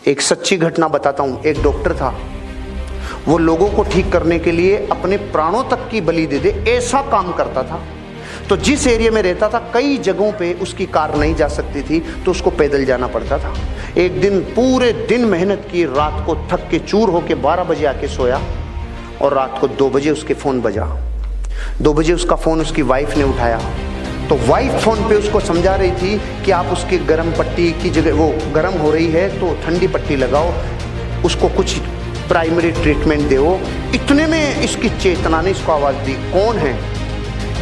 एक सच्ची घटना बताता हूँ। एक डॉक्टर था, वो लोगों को ठीक करने के लिए अपने प्राणों तक की बलि दे दे ऐसा काम करता था। तो जिस एरिया में रहता था कई जगहों पे उसकी कार नहीं जा सकती थी, तो उसको पैदल जाना पड़ता था। एक दिन पूरे दिन मेहनत की, रात को थक के चूर होके 12 बजे आके सोया और रात को 2 बजे उसके फ़ोन बजा। 2 बजे उसका फ़ोन उसकी वाइफ ने उठाया, तो वाइफ फ़ोन पे उसको समझा रही थी कि आप उसके गर्म पट्टी की जगह, वो गर्म हो रही है तो ठंडी पट्टी लगाओ, उसको कुछ प्राइमरी ट्रीटमेंट दो। इतने में इसकी चेतना ने इसको आवाज़ दी। कौन है?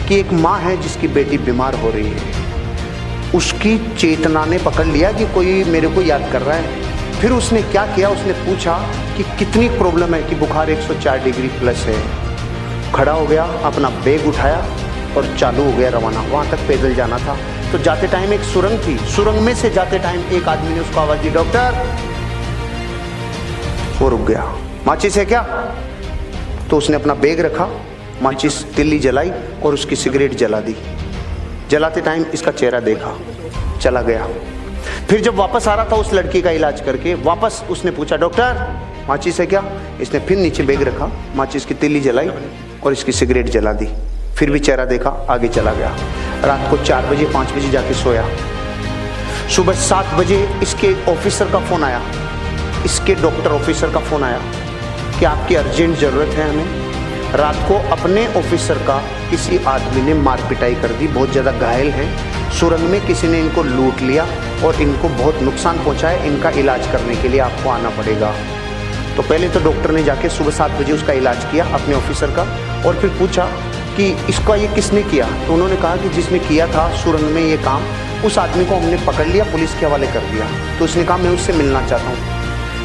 कि एक माँ है जिसकी बेटी बीमार हो रही है। उसकी चेतना ने पकड़ लिया कि कोई मेरे को याद कर रहा है। फिर उसने क्या किया, उसने पूछा कि कितनी प्रॉब्लम है, कि बुखार 104 डिग्री प्लस है। खड़ा हो गया, अपना बैग उठाया और चालू हो गया रवाना। वहाँ तक पैदल जाना था। तो जाते टाइम एक सुरंग थी, सुरंग में से जाते टाइम एक आदमी ने उसको आवाज़ दी, डॉक्टर। वो रुक गया। माचिस है क्या? तो उसने अपना बैग रखा, माचिस तिल्ली जलाई और उसकी सिगरेट जला दी। जलाते टाइम इसका चेहरा देखा, चला गया। फिर जब वापस आ रहा था उस लड़की का इलाज करके, वापस उसने पूछा, डॉक्टर माचिस है क्या? इसने फिर नीचे बैग रखा, माचिस की तिल्ली जलाई और इसकी सिगरेट जला दी। फिर भी चेहरा देखा, आगे चला गया। रात को 4 बजे 5 बजे जाके सोया। सुबह 7 बजे इसके ऑफिसर का फ़ोन आया, इसके डॉक्टर ऑफिसर का फ़ोन आया कि आपकी अर्जेंट ज़रूरत है हमें। रात को अपने ऑफिसर का किसी आदमी ने मार पिटाई कर दी, बहुत ज़्यादा घायल हैं। सुरंग में किसी ने इनको लूट लिया और इनको बहुत नुकसान पहुंचा है। इनका इलाज करने के लिए आपको आना पड़ेगा। तो पहले तो डॉक्टर ने जाके सुबह 7 बजे उसका इलाज किया अपने ऑफिसर का, और फिर पूछा कि इसका ये किसने किया? तो उन्होंने कहा कि जिसने किया था सुरंग में ये काम, उस आदमी को हमने पकड़ लिया, पुलिस के हवाले कर दिया। तो उसने कहा मैं उससे मिलना चाहता हूँ।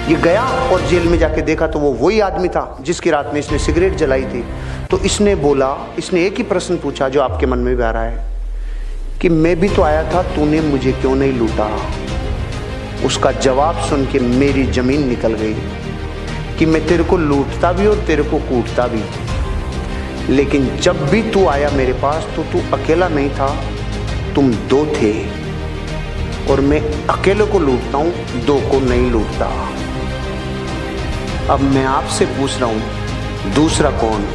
ये गया और जेल में जाके देखा तो वो वही आदमी था जिसकी रात में इसने सिगरेट जलाई थी। तो इसने बोला, इसने एक ही प्रश्न पूछा जो आपके मन में भी आ रहा है कि मैं भी तो आया था, तूने मुझे क्यों नहीं लूटा? उसका जवाब सुन के मेरी जमीन निकल गई कि मैं तेरे को लूटता भी और तेरे को कूटता भी, लेकिन जब भी तू आया मेरे पास तो तू अकेला नहीं था, तुम 2 थे, और मैं अकेले को लूटता हूँ, 2 को नहीं लूटता। अब मैं आपसे पूछ रहा हूँ, दूसरा कौन?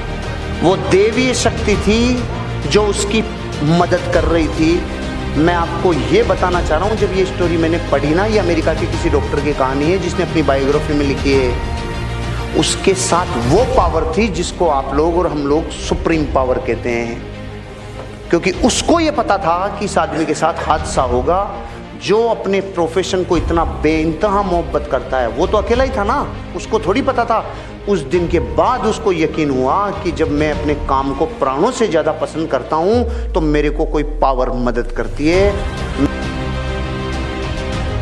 वो देवी शक्ति थी जो उसकी मदद कर रही थी। मैं आपको ये बताना चाह रहा हूँ, जब ये स्टोरी मैंने पढ़ी ना, ये अमेरिका के किसी डॉक्टर की कहानी है जिसने अपनी बायोग्राफी में लिखी है। उसके साथ वो पावर थी जिसको आप लोग और हम लोग सुप्रीम पावर कहते हैं, क्योंकि उसको ये पता था कि इस आदमी के साथ हादसा होगा। जो अपने प्रोफेशन को इतना बेइंतहा मोहब्बत करता है, वो तो अकेला ही था ना, उसको थोड़ी पता था। उस दिन के बाद उसको यकीन हुआ कि जब मैं अपने काम को प्राणों से ज़्यादा पसंद करता हूँ तो मेरे को कोई पावर मदद करती है।